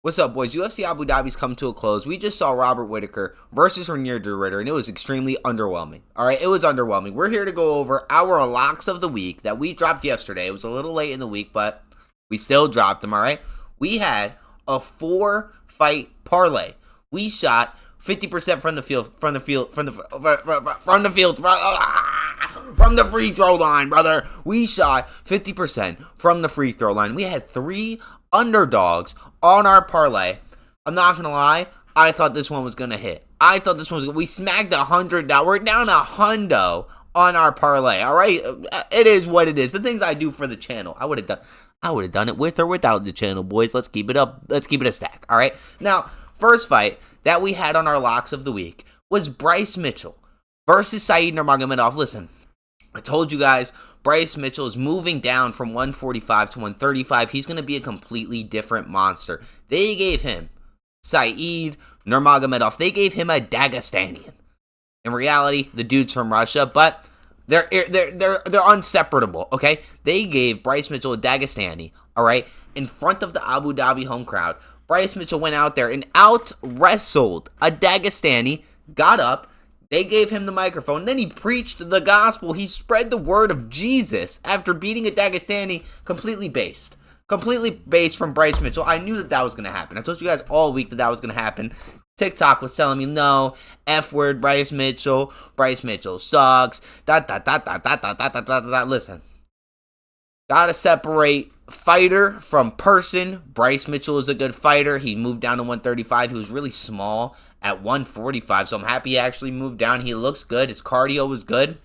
What's up, boys? UFC Abu Dhabi's come to a close. We just saw Robert Whittaker versus Renier de Ritter, and it was extremely underwhelming. All right, it was underwhelming. We're here to go over our locks of the week that we dropped yesterday. It was a little late in the week, but we still dropped them. All right, we had a 4-fight parlay. We shot 50% from the free throw line, brother. We shot 50% from the free throw line. We had 3 underdogs on our parlay. I'm not gonna lie, I thought this one was gonna hit. We smacked 100 down. We're down a hundo on our parlay. All right, it is what it is. The things I do for the channel, I would have done it with or without the channel, boys. Let's keep it up. Let's keep it a stack. All right. Now, first fight that we had on our locks of the week was Bryce Mitchell versus Said Nurmagomedov. Listen, I told you guys, Bryce Mitchell is moving down from 145 to 135. He's going to be a completely different monster. They gave him Said Nurmagomedov. They gave him a Dagestanian. In reality, the dude's from Russia, but they're inseparable, okay? They gave Bryce Mitchell a Dagestani, all right, in front of the Abu Dhabi home crowd. Bryce Mitchell went out there and out-wrestled a Dagestani, got up. They gave him the microphone. Then he preached the gospel. He spread the word of Jesus after beating a Dagestani completely based. Completely based from Bryce Mitchell. I knew that was going to happen. I told you guys all week that was going to happen. TikTok was telling me, no, F word, Bryce Mitchell. Bryce Mitchell sucks. Listen. Gotta separate fighter from person. Bryce Mitchell is a good fighter. He moved down to 135. He was really small at 145, so I'm happy he actually moved down. He looks good. His cardio was good.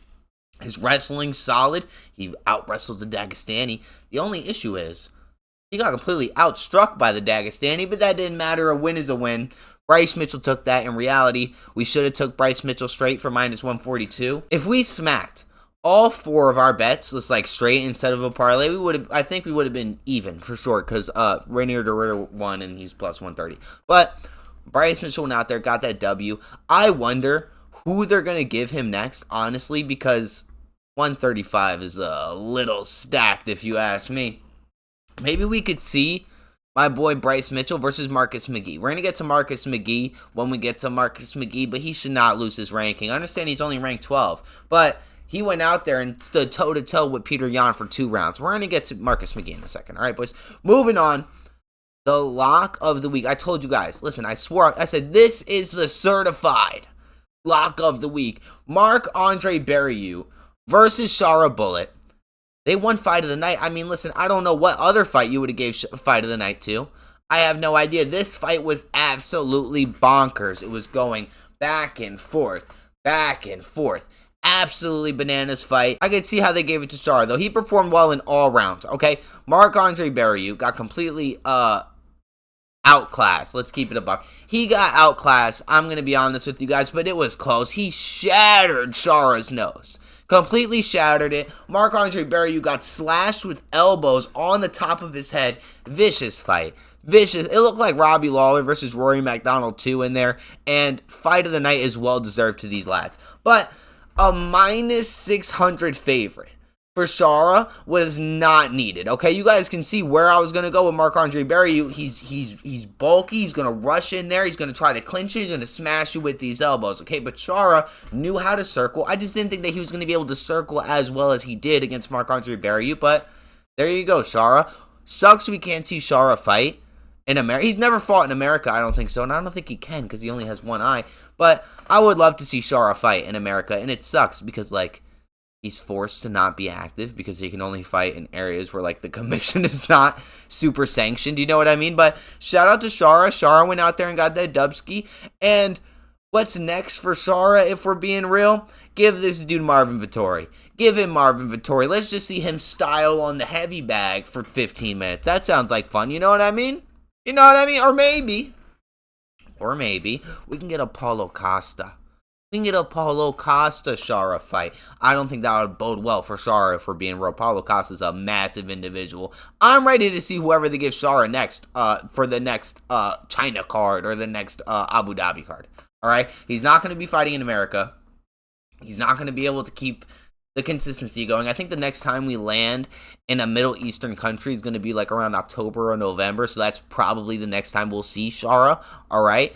His wrestling's solid. He out-wrestled the Dagestani. The only issue is he got completely outstruck by the Dagestani, but that didn't matter. A win is a win. Bryce Mitchell took that. In reality, we should have took Bryce Mitchell straight for minus 142. If we smacked all 4 of our bets, just like straight instead of a parlay, I think we would have been even for sure, because Renier de Ritter won and he's plus 130. But Bryce Mitchell went out there, got that W. I wonder who they're going to give him next, honestly, because 135 is a little stacked, if you ask me. Maybe we could see my boy Bryce Mitchell versus Marcus McGee. We're going to get to Marcus McGee when we get to Marcus McGee, but he should not lose his ranking. I understand he's only ranked 12, but he went out there and stood toe-to-toe with Peter Yan for 2 rounds. We're going to get to Marcus McGee in a second. All right, boys. Moving on. The lock of the week. I told you guys. Listen, I swore. I said, this is the certified lock of the week. Marc-André versus Shara Bullet. They won fight of the night. I mean, listen, I don't know what other fight you would have gave fight of the night to. I have no idea. This fight was absolutely bonkers. It was going back and forth, back and forth. Absolutely bananas fight. I could see how they gave it to Shara, though. He performed well in all rounds, okay? Marc-André got completely outclassed. Let's keep it a buck. He got outclassed, I'm going to be honest with you guys, but it was close. He shattered Shara's nose. Completely shattered it. Marc-André got slashed with elbows on the top of his head. Vicious fight. Vicious. It looked like Robbie Lawler versus Rory McDonald 2 in there, and fight of the night is well deserved to these lads. But a minus 600 favorite for Shara was not needed. Okay, you guys can see where I was going to go with Marc-André. He's bulky. He's going to rush in there. He's going to try to clinch you. He's going to smash you with these elbows. Okay, but Shara knew how to circle. I just didn't think that he was going to be able to circle as well as he did against Marc-André, but there you go, Shara. Sucks we can't see Shara fight in America. He's never fought in America, I don't think so, and I don't think he can because he only has one eye. But I would love to see Shara fight in America, and it sucks because, like, he's forced to not be active because he can only fight in areas where, like, the commission is not super sanctioned. You know what I mean? But shout out to Shara. Shara went out there and got that dubski. And what's next for Shara, if we're being real? Give this dude Marvin Vettori. Give him Marvin Vettori. Let's just see him style on the heavy bag for 15 minutes. That sounds like fun. You know what I mean? You know what I mean? Or maybe we can get a Paulo Costa. We can get a Paulo Costa Shara fight. I don't think that would bode well for Shara if we're being real. Paulo Costa is a massive individual. I'm ready to see whoever they give Shara next for the next China card or the next Abu Dhabi card. All right? He's not going to be fighting in America. He's not going to be able to keep the consistency going. I think the next time we land in a Middle Eastern country is going to be like around October or November. So that's probably the next time we'll see Shara. All right.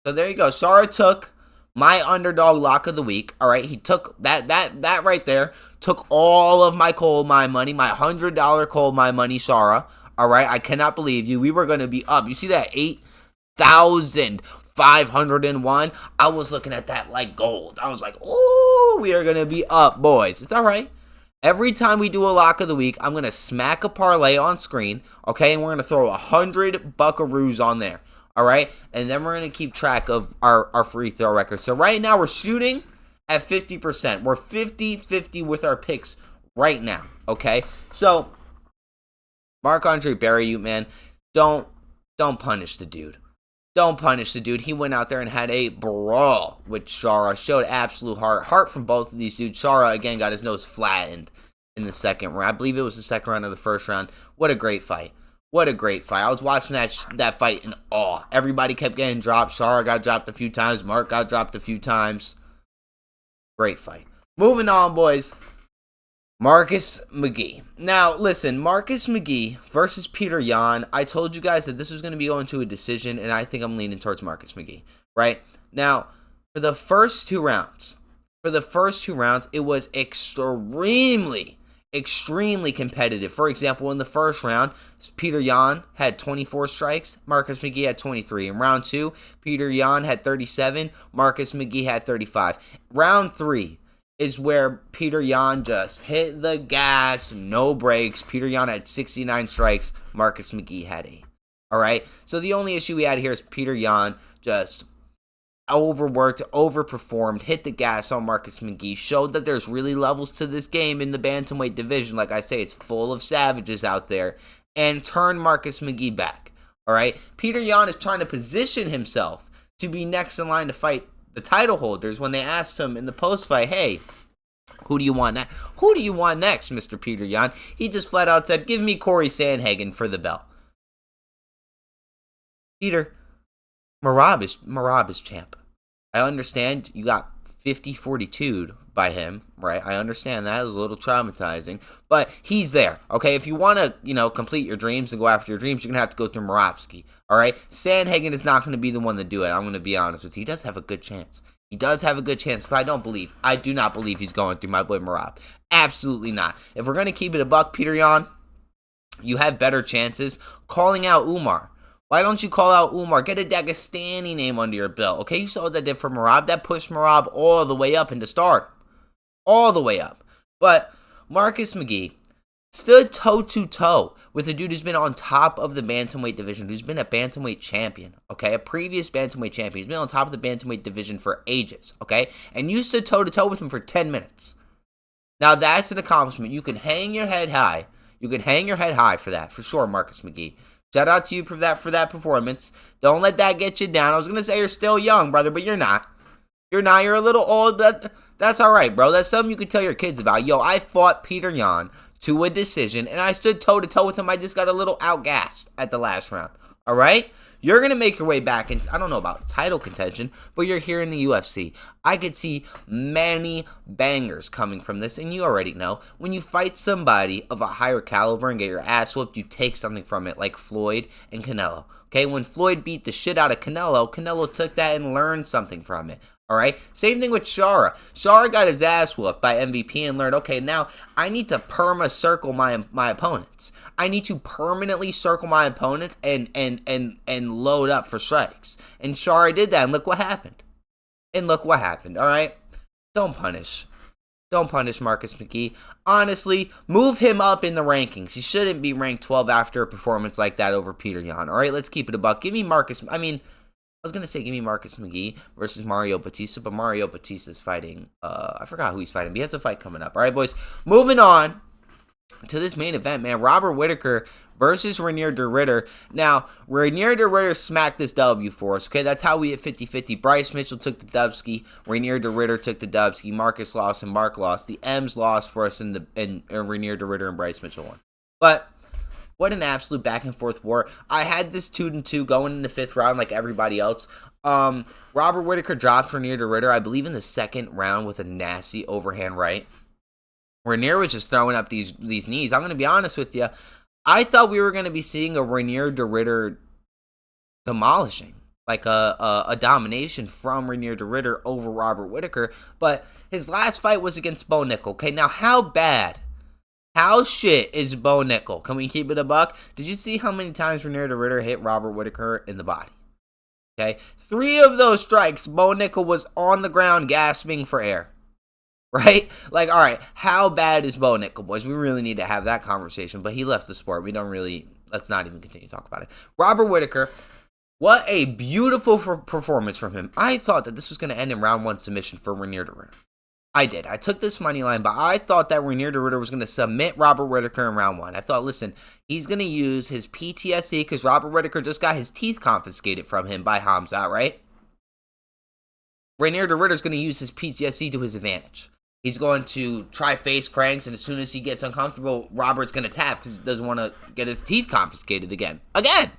So there you go. Shara took my underdog lock of the week. All right. He took that right there. Took all of my coal mine money, my $100 coal mine money, Shara. All right. I cannot believe you. We were going to be up. You see that 8,501? I was looking at that like gold. I was like, oh, we are going to be up, boys. It's all right. Every time we do a lock of the week, I'm going to smack a parlay on screen, okay? And we're going to throw 100 buckaroos on there, all right? And then we're going to keep track of our free throw record. So right now we're shooting at 50%. We're 50-50 with our picks right now, okay? So Marc-André bury you, man. Don't punish the dude. Don't punish the dude. He went out there and had a brawl with Shara. Showed absolute heart from both of these dudes. Shara, again, got his nose flattened in the second round. I believe it was the second round of the first round. What a great fight. What a great fight. I was watching that fight in awe. Everybody kept getting dropped. Shara got dropped a few times. Mark got dropped a few times. Great fight. Moving on, boys. Marcus McGee. Now, listen, Marcus McGee versus Peter Yan. I told you guys that this was going to be going to a decision, and I think I'm leaning towards Marcus McGee, right? Now, for the first two rounds, it was extremely competitive. For example, in the first round, Peter Yan had 24 strikes. Marcus McGee had 23. In round 2, Peter Yan had 37. Marcus McGee had 35. Round 3 is where Peter Yan just hit the gas, no brakes. Peter Yan had 69 strikes. Marcus McGee had 8. All right? So the only issue we had here is Peter Yan just overworked, overperformed, hit the gas on Marcus McGee, showed that there's really levels to this game in the bantamweight division. Like I say, it's full of savages out there, and turned Marcus McGee back. All right? Peter Yan is trying to position himself to be next in line to fight the title holders when they asked him in the post-fight, hey, who do you want next? Who do you want next, Mr. Peter Yan? He just flat out said, give me Corey Sandhagen for the belt. Peter, Marab is champ. I understand you got 50-42'd by him, right? I understand that. It was a little traumatizing. But he's there, okay? If you want to, complete your dreams and go after your dreams, you're going to have to go through Moravsky, all right? Sandhagen is not going to be the one to do it. I'm going to be honest with you. He does have a good chance. But I do not believe he's going through my boy Marab. Absolutely not. If we're going to keep it a buck, Peter Yan, you have better chances calling out Umar. Why don't you call out Umar? Get a Dagestani name under your belt, okay? You saw what that did for Marab. That pushed Marab all the way up into stardom. All the way up. But Marcus McGee stood toe-to-toe with a dude who's been on top of the bantamweight division, who's been a bantamweight champion, okay? A previous bantamweight champion. He's been on top of the bantamweight division for ages, okay? And you stood toe-to-toe with him for 10 minutes. Now, that's an accomplishment. You can hang your head high. You can hang your head high for that, for sure, Marcus McGee. Shout out to you for that performance. Don't let that get you down. I was going to say you're still young, brother, but you're not. You're not. You're a little old, but that's all right, bro. That's something you can tell your kids about. Yo, I fought Peter Yan to a decision, and I stood toe-to-toe with him. I just got a little outgassed at the last round. All right? You're going to make your way back into, I don't know about title contention, but you're here in the UFC. I could see many bangers coming from this, and you already know, when you fight somebody of a higher caliber and get your ass whooped, you take something from it, like Floyd and Canelo. Okay, when Floyd beat the shit out of Canelo, Canelo took that and learned something from it. All right, same thing with Shara. Shara got his ass whooped by MVP and learned, okay, now I need to circle my opponents. I need to permanently circle my opponents and load up for strikes. And Shara did that, and look what happened. All right? Don't punish Marcus McGee. Honestly, move him up in the rankings. He shouldn't be ranked 12 after a performance like that over Peter Yan. All right, let's keep it a buck. Give me Marcus McGee versus Mario Batista, but Mario Batista's fighting, I forgot who he's fighting, but he has a fight coming up. All right, boys, moving on to this main event, man. Robert Whittaker versus Reinier de Ridder. Now, Reinier de Ridder smacked this W for us, okay? That's how we hit 50-50. Bryce Mitchell took the Dubski. Reinier de Ridder took the Dubski. Marcus lost and Mark lost. The M's lost for us, and Reinier de Ridder and Bryce Mitchell won. But what an absolute back-and-forth war. I had this 2-2 going in the 5th round like everybody else. Robert Whittaker dropped Reinier de Ridder, I believe, in the 2nd round with a nasty overhand right. Rainier was just throwing up these knees. I'm going to be honest with you. I thought we were going to be seeing a Rainier de Ritter demolishing, like a domination from Rainier de Ritter over Robert Whittaker. But his last fight was against Bo Nickel. Okay, now how bad, how shit is Bo Nickel? Can we keep it a buck? Did you see how many times Rainier de Ritter hit Robert Whittaker in the body? Okay, 3 of those strikes, Bo Nickel was on the ground gasping for air. Right? Like, all right, how bad is Bo Nickel, boys? We really need to have that conversation, but he left the sport. Let's not even continue to talk about it. Robert Whittaker, what a beautiful performance from him. I thought that this was going to end in round 1 submission for Rainier de Ritter. I did. I took this money line, but I thought that Rainier de Ritter was going to submit Robert Whittaker in round 1. I thought, listen, he's going to use his PTSD because Robert Whittaker just got his teeth confiscated from him by Hamzat, right? Rainier de Ritter is going to use his PTSD to his advantage. He's going to try face cranks, and as soon as he gets uncomfortable, Robert's going to tap because he doesn't want to get his teeth confiscated again.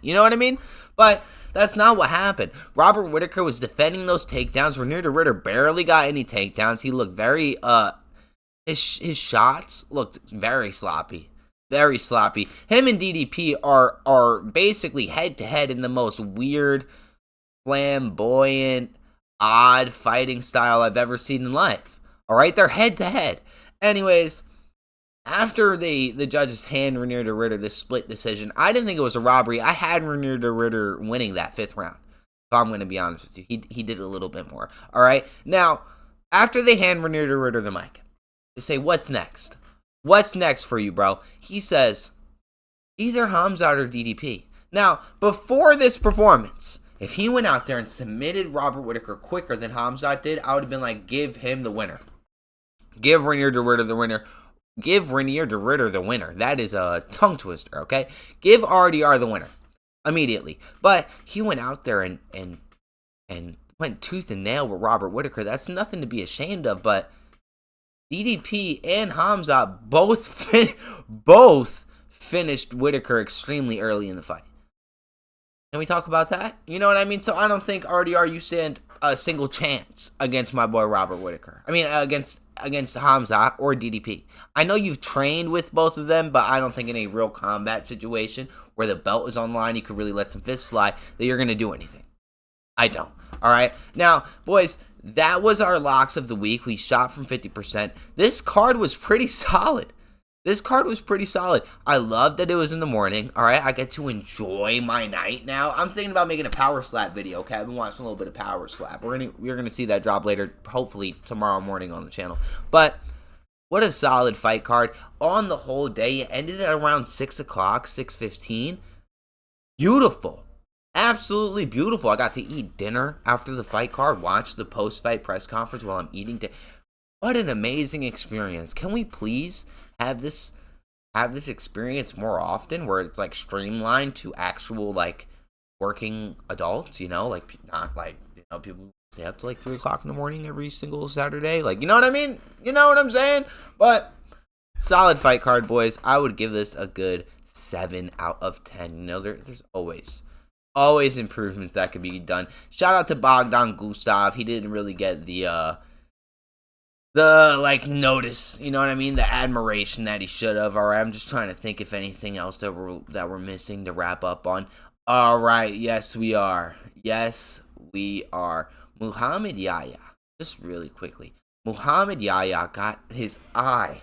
You know what I mean? But that's not what happened. Robert Whittaker was defending those takedowns. Rainier de Ritter barely got any takedowns. He looked very, his shots looked very sloppy. Very sloppy. Him and DDP are basically head-to-head in the most weird, flamboyant, odd fighting style I've ever seen in life. All right, they're head-to-head. Anyways, after the judges hand Rainier de Ritter this split decision, I didn't think it was a robbery. I had Rainier de Ritter winning that 5th round. If I'm going to be honest with you, he did a little bit more. All right, now, after they hand Rainier de Ritter the mic, they say, what's next? What's next for you, bro? He says, either Hamzat or DDP. Now, before this performance, if he went out there and submitted Robert Whittaker quicker than Hamzat did, I would have been like, give him the winner. Give Rainier de Ritter the winner. Give Rainier de Ritter the winner. That is a tongue twister, okay? Give RDR the winner immediately. But he went out there and went tooth and nail with Robert Whittaker. That's nothing to be ashamed of, but DDP and Hamzat both finished Whittaker extremely early in the fight. Can we talk about that? You know what I mean? So I don't think RDR, you stand a single chance against my boy Robert Whittaker. I mean, against Hamzat or DDP. I know you've trained with both of them, but I don't think in a real combat situation where the belt is on line, you could really let some fists fly, that you're going to do anything. I don't. All right? Now, boys, that was our locks of the week. We shot from 50%. This card was pretty solid. I love that it was in the morning. All right, I get to enjoy my night now. I'm thinking about making a power slap video. Okay, I've been watching a little bit of power slap. We're gonna see that drop later, hopefully tomorrow morning on the channel. But what a solid fight card on the whole day. It ended at around 6 o'clock, 6:15. Beautiful, absolutely beautiful. I got to eat dinner after the fight card. Watch the post-fight press conference while I'm eating. What an amazing experience! Can we please have this experience more often, where it's like streamlined to actual like working adults, you know, like not like, you know, people stay up to like 3 o'clock in the morning every single Saturday, like, you know what I mean? You know what I'm saying? But solid fight card, boys. I would give this a good 7 out of 10. You know, there's always improvements that could be done. Shout out to Bogdan Gustav. He didn't really get the like notice, you know what I mean, the admiration that he should have. All right, I'm just trying to think if anything else that we're missing to wrap up on. All right, yes we are. Muhammad Yahya, just really quickly, Muhammad Yahya got his eye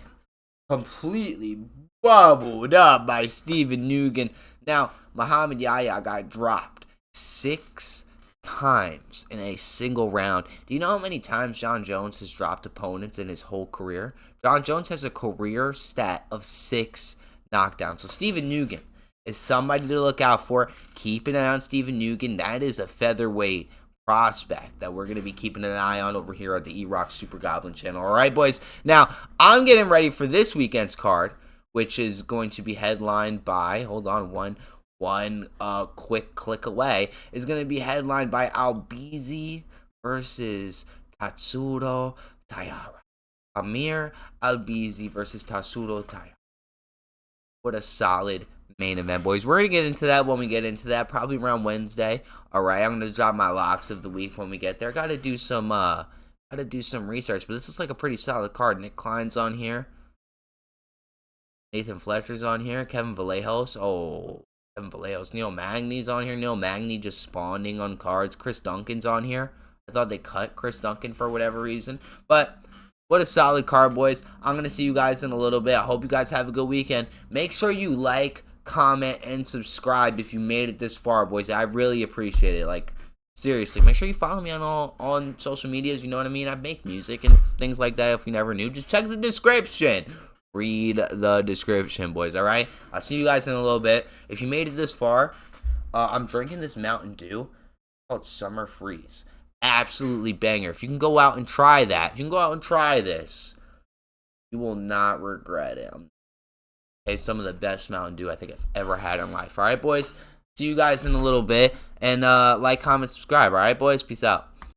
completely bubbled up by Stephen Nugent. Now, Muhammad Yahya got dropped 6 times in a single round. Do you know how many times John Jones has dropped opponents in his whole career? John Jones has a career stat of 6 knockdowns. So Stephen Nugent is somebody to look out for. Keep an eye on Stephen Nugent. That is a featherweight prospect that we're going to be keeping an eye on over here at the Erok Super Goblin channel. All right, boys. Now, I'm getting ready for this weekend's card, which is going to be headlined by, hold on, one quick click away, is going to be headlined by Albizi versus Tatsuro Taira. Amir Albizi versus Tatsuro Taira. What a solid main event, boys. We're going to get into that when we get into that, probably around Wednesday. All right, I'm going to drop my locks of the week when we get there. Got to do some research, but this is like a pretty solid card. Nick Klein's on here. Nathan Fletcher's on here. Kevin Vallejos. Oh, Kevin Vallejos. Neil Magny's on here. Neil Magny just spawning on cards. Chris Duncan's on here. I thought they cut Chris Duncan for whatever reason. But what a solid card, boys. I'm going to see you guys in a little bit. I hope you guys have a good weekend. Make sure you like, comment, and subscribe if you made it this far, boys. I really appreciate it. Like, seriously, make sure you follow me on social medias. You know what I mean? I make music and things like that. If you never knew, just check the description. Read the description, boys. All right? I'll see you guys in a little bit. If you made it this far, I'm drinking this Mountain Dew called Summer Freeze. Absolutely banger. If you can go out and try that, if you can go out and try this, you will not regret it. Okay, some of the best Mountain Dew I think I've ever had in life. All right, boys? See you guys in a little bit. And like, comment, subscribe. All right, boys? Peace out.